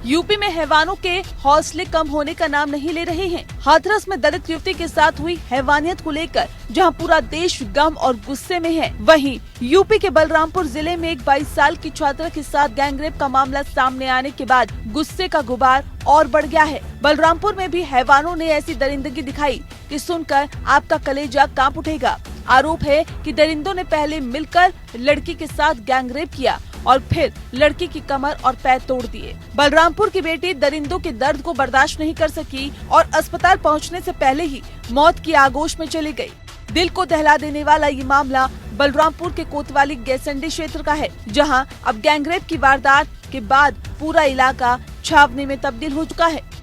UP में हैवानों के हौसले कम होने का नाम नहीं ले रहे हैं। हाथरस में दलित युवती के साथ हुई हैवानियत को लेकर जहां पूरा देश गम और गुस्से में है, वहीं यूपी के बलरामपुर जिले में एक 22 साल की छात्रा के साथ गैंगरेप का मामला सामने आने के बाद गुस्से का गुबार और बढ़ गया है। बलरामपुर में भी हैवानों ने ऐसी दरिंदगी दिखाई कि सुनकर आपका कलेजा कांप उठेगा। आरोप है कि दरिंदों ने पहले मिलकर लड़की के साथ गैंगरेप किया और फिर लड़की की कमर और पैर तोड़ दिए। बलरामपुर की बेटी दरिंदों के दर्द को बर्दाश्त नहीं कर सकी और अस्पताल पहुंचने से पहले ही मौत की आगोश में चली गई। दिल को दहला देने वाला ये मामला बलरामपुर के कोतवाली गैसंडी क्षेत्र का है, जहां अब गैंगरेप की वारदात के बाद पूरा इलाका छावनी में तब्दील हो चुका है।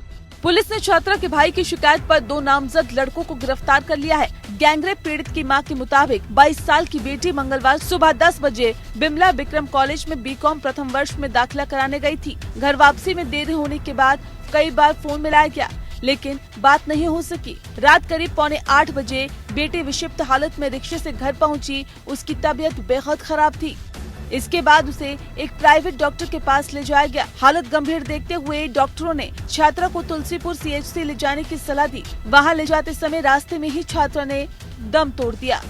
पुलिस ने छात्रा के भाई की शिकायत पर 2 नामजद लड़कों को गिरफ्तार कर लिया है। गैंगरेप पीड़ित की मां के मुताबिक 22 साल की बेटी मंगलवार सुबह 10 बजे बिमला विक्रम कॉलेज में बीकॉम प्रथम वर्ष में दाखिला कराने गई थी। घर वापसी में देरी होने के बाद कई बार फोन मिलाया गया, लेकिन बात नहीं हो सकी। रात करीब 7:45 बजे बेटी विक्षिप्त हालत में रिक्शे से घर पहुंची। उसकी तबीयत बेहद खराब थी। इसके बाद उसे एक प्राइवेट डॉक्टर के पास ले जाया गया। हालत गंभीर देखते हुए डॉक्टरों ने छात्रा को तुलसीपुर सीएचसी ले जाने की सलाह दी। वहां ले जाते समय रास्ते में ही छात्रा ने दम तोड़ दिया।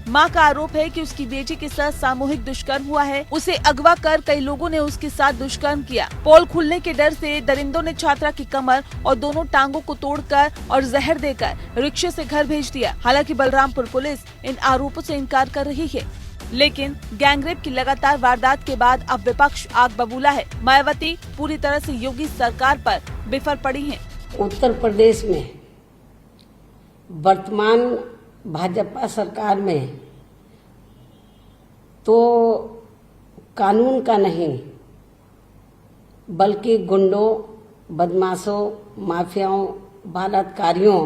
मां का आरोप है कि उसकी बेटी के साथ सामूहिक दुष्कर्म हुआ है। उसे अगवा कर कई लोगों ने उसके साथ दुष्कर्म किया। पोल खुलने के डर से दरिंदों ने छात्रा की कमर और दोनों टांगों को तोड़कर और जहर देकर रिक्शे से घर भेज दिया। हालांकि बलरामपुर पुलिस इन आरोपों से इनकार कर रही है, लेकिन गैंगरेप की लगातार वारदात के बाद अब विपक्ष आग बबूला है। मायावती पूरी तरह से योगी सरकार पर बिफर पड़ी हैं। उत्तर प्रदेश में वर्तमान भाजपा सरकार में तो कानून का नहीं बल्कि गुंडों, बदमाशों, माफियाओं, बलात्कारियों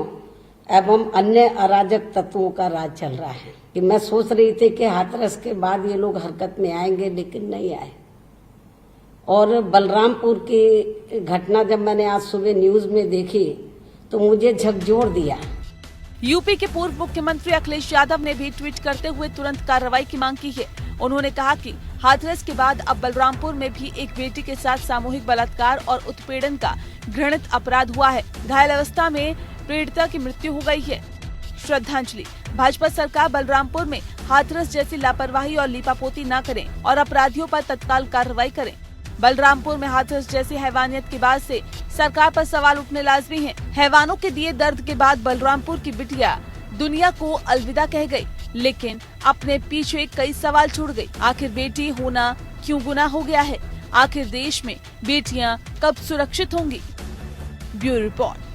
एवं अन्य अराजक तत्वों का राज चल रहा है। कि मैं सोच रही थी कि हाथरस के बाद ये लोग हरकत में आएंगे, लेकिन नहीं आए। और बलरामपुर की घटना जब मैंने आज सुबह न्यूज में देखी तो मुझे झकझोर दिया। यूपी के पूर्व मुख्यमंत्री अखिलेश यादव ने भी ट्वीट करते हुए तुरंत कार्रवाई की मांग की है। उन्होंने कहा कि हाथरस के बाद अब बलरामपुर में भी एक बेटी के साथ सामूहिक बलात्कार और उत्पीड़न का घृणित अपराध हुआ है। घायल अवस्था में पीड़िता की मृत्यु हो गई है। श्रद्धांजलि। भाजपा सरकार बलरामपुर में हाथरस जैसी लापरवाही और लीपापोती न करें और अपराधियों पर तत्काल कार्रवाई करें। बलरामपुर में हाथरस जैसी हैवानियत के बाद से सरकार पर सवाल उठने लाजमी हैं। हैवानों के दिए दर्द के बाद बलरामपुर की बिटिया दुनिया को अलविदा कह गई, लेकिन अपने पीछे कई सवाल छोड़ गई। आखिर बेटी होना क्यों गुनाह हो गया है? आखिर देश में बेटियां कब सुरक्षित होंगी? Bureau report.